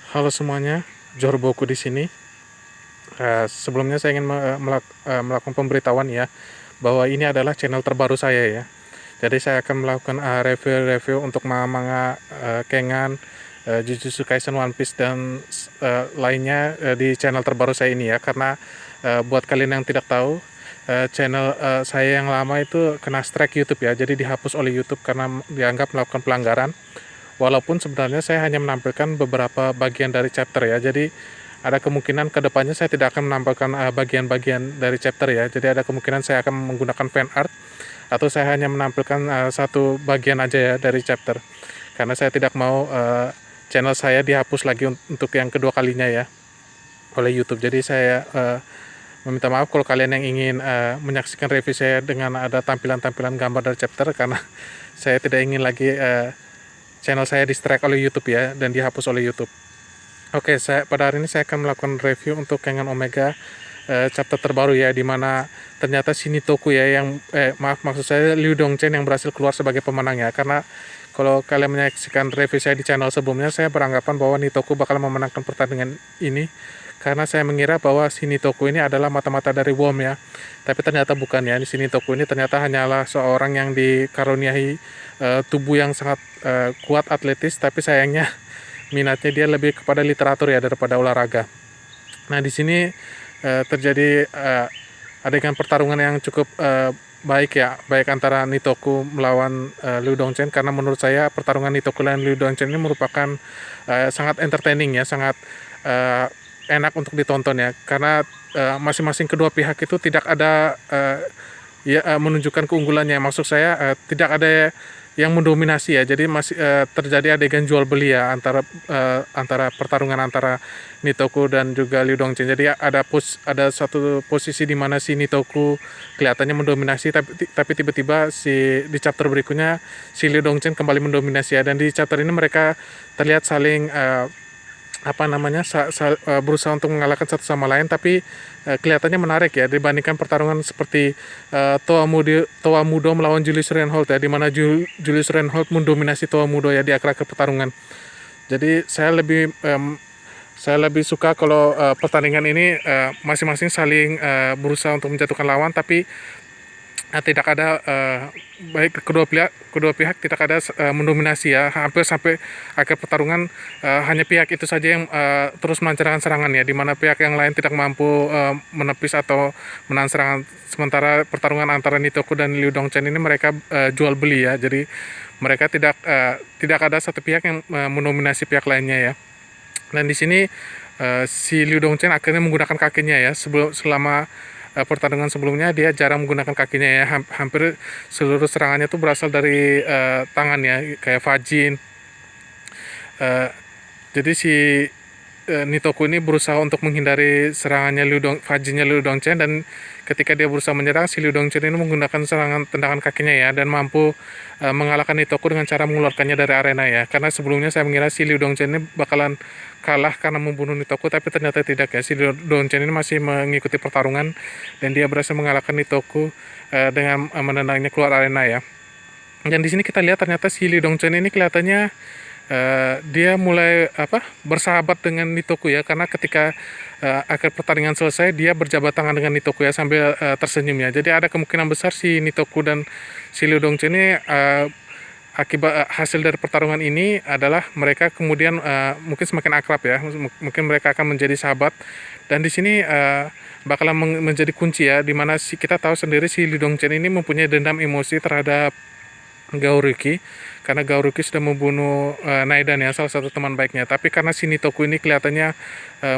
Halo semuanya, Johor Boku di sini. Sebelumnya saya ingin melakukan pemberitahuan ya, bahwa ini adalah channel terbaru saya ya. Jadi saya akan melakukan review-review untuk manga-manga Kengan, Jujutsu Kaisen, One Piece dan lainnya di channel terbaru saya ini ya. Karena buat kalian yang tidak tahu, channel saya yang lama itu kena strike YouTube ya. Jadi dihapus oleh YouTube karena dianggap melakukan pelanggaran. Walaupun sebenarnya saya hanya menampilkan beberapa bagian dari chapter ya, jadi ada kemungkinan kedepannya saya tidak akan menampilkan bagian-bagian dari chapter ya, jadi ada kemungkinan saya akan menggunakan fan art, atau saya hanya menampilkan satu bagian aja ya dari chapter, karena saya tidak mau channel saya dihapus lagi untuk yang kedua kalinya ya oleh YouTube. Jadi saya meminta maaf kalau kalian yang ingin menyaksikan review saya dengan ada tampilan-tampilan gambar dari chapter, karena saya tidak ingin lagi channel saya di strike oleh YouTube ya, dan dihapus oleh YouTube. Oke, pada hari ini saya akan melakukan review untuk Kengan Omega chapter terbaru ya, dimana ternyata Shinitoku ya yang maksud saya Liu Dongchen yang berhasil keluar sebagai pemenang ya. Karena kalau kalian menyaksikan review saya di channel sebelumnya, saya beranggapan bahwa Nitoku bakal memenangkan pertandingan ini, karena saya mengira bahwa Shinitoku ini adalah mata-mata dari WOM ya. Tapi ternyata bukan ya. Shinitoku ini ternyata hanyalah seorang yang dikaruniai tubuh yang sangat kuat atletis, tapi sayangnya minatnya dia lebih kepada literatur ya daripada olahraga. Nah, di sini terjadi adegan pertarungan yang cukup baik ya, baik antara Nitoku melawan Liu Dongchen, karena menurut saya pertarungan Nitoku dan Liu Dongchen ini merupakan sangat entertaining ya, sangat enak untuk ditonton ya, karena masing-masing kedua pihak itu tidak ada menunjukkan keunggulannya. Maksud saya tidak ada yang mendominasi ya, jadi masih terjadi adegan jual beli ya antara pertarungan antara Nitoku dan juga Liu Dongchen. Jadi ada satu posisi di mana si Nitoku kelihatannya mendominasi, tapi tiba-tiba di chapter berikutnya si Liu Dongchen kembali mendominasi ya, dan di chapter ini mereka terlihat saling berusaha untuk mengalahkan satu sama lain, tapi kelihatannya menarik ya dibandingkan pertarungan seperti Toa Mudo melawan Julius Reinhold ya, di mana Julius Reinhold mendominasi Toa Mudo ya di akhir-akhir pertarungan. Jadi saya lebih suka kalau pertandingan ini masing-masing saling berusaha untuk menjatuhkan lawan, tapi tidak ada baik kedua pihak tidak ada mendominasi ya, hampir sampai akhir pertarungan hanya pihak itu saja yang terus melancarkan serangan ya, di mana pihak yang lain tidak mampu menepis atau menahan serangan. Sementara pertarungan antara Nitoku dan Liu Dongchen ini mereka jual beli ya, jadi mereka tidak ada satu pihak yang mendominasi pihak lainnya ya. Dan di sini si Liu Dongchen akhirnya menggunakan kakinya ya. Selama pertandingan sebelumnya dia jarang menggunakan kakinya ya, hampir seluruh serangannya tuh berasal dari tangan ya, kayak Fajin. Jadi si Nitoku ini berusaha untuk menghindari serangannya Fajinnya Liu Dongchen, dan ketika dia berusaha menyerang, si Liu Dongchen ini menggunakan serangan tendangan kakinya ya, dan mampu mengalahkan Nitoku dengan cara mengeluarkannya dari arena ya. Karena sebelumnya saya mengira si Liu Dongchen ini bakalan kalah karena membunuh Nitoku, tapi ternyata tidak ya. Si Liu Dongchen ini masih mengikuti pertarungan, dan dia berhasil mengalahkan Nitoku dengan menendangnya keluar arena ya. Dan di sini kita lihat ternyata si Liu Dongchen ini kelihatannya dia mulai bersahabat dengan Nitoku ya, karena ketika akhir pertandingan selesai dia berjabat tangan dengan Nitoku ya sambil tersenyum ya. Jadi ada kemungkinan besar si Nitoku dan si Liu Dongchen ini akibat hasil dari pertarungan ini adalah mereka kemudian mungkin semakin akrab ya, mungkin mereka akan menjadi sahabat. Dan di sini bakalan menjadi kunci ya, dimana kita tahu sendiri si Liu Dongchen ini mempunyai dendam emosi terhadap Gaoruki, karena Gaoruki sudah membunuh Naidan ya, salah satu teman baiknya. Tapi karena si Nitoku ini kelihatannya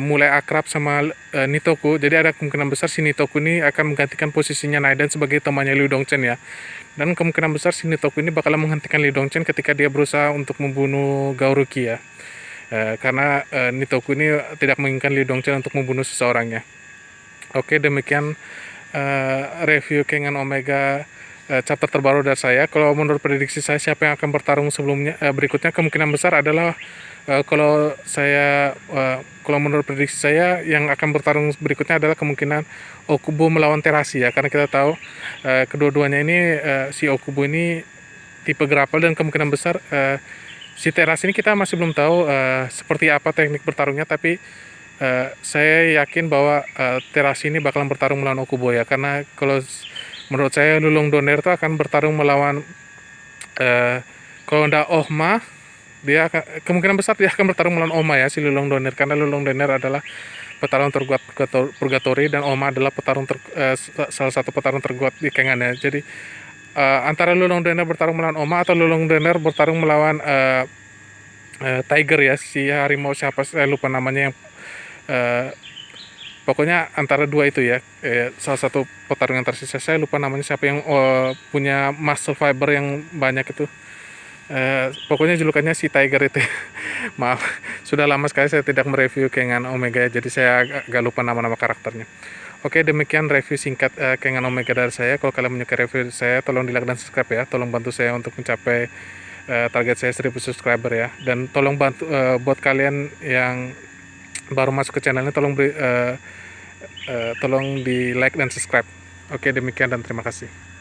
mulai akrab sama Nitoku, jadi ada kemungkinan besar si Nitoku ini akan menggantikan posisinya Naidan sebagai temannya Liu Dongchen ya. Dan kemungkinan besar si Nitoku ini bakal menghentikan Liu Dongchen ketika dia berusaha untuk membunuh Gaoruki ya. Karena Nitoku ini tidak menginginkan Liu Dongchen untuk membunuh seseorang ya. Oke, demikian review Kengan Omega chapter terbaru dari saya. Kalau menurut prediksi saya, siapa yang akan bertarung berikutnya, kemungkinan besar adalah kalau menurut prediksi saya yang akan bertarung berikutnya adalah kemungkinan Okubo melawan Terashi ya, karena kita tahu kedua-duanya ini si Okubo ini tipe grapple, dan kemungkinan besar si Teras ini kita masih belum tahu seperti apa teknik bertarungnya, tapi saya yakin bahwa Teras ini bakalan bertarung melawan Okubo ya, karena menurut saya Lulung Doner itu akan bertarung melawan kalau ndak Ohma, kemungkinan besar dia akan bertarung melawan Oma ya, si Lulung Doner, karena Lulung Doner adalah petarung terkuat Purgatory dan Oma adalah salah satu petarung terkuat di Kengan ya. Jadi antara Lulung Doner bertarung melawan Oma atau Lulung Doner bertarung melawan Tiger ya, si harimau siapa saya lupa namanya, yang pokoknya antara dua itu ya, salah satu petarung yang tersisa saya lupa namanya siapa, yang punya muscle fiber yang banyak itu. Pokoknya julukannya si Tiger itu. Maaf, sudah lama sekali saya tidak mereview Kengan Omega ya, jadi saya agak lupa nama-nama karakternya. Oke, demikian review singkat Kengan Omega dari saya. Kalau kalian menyukai review saya, tolong di like dan subscribe ya. Tolong bantu saya untuk mencapai target saya 1000 subscriber ya. Dan tolong bantu buat kalian yang baru masuk ke channel ini, tolong di like dan subscribe. Oke, demikian dan terima kasih.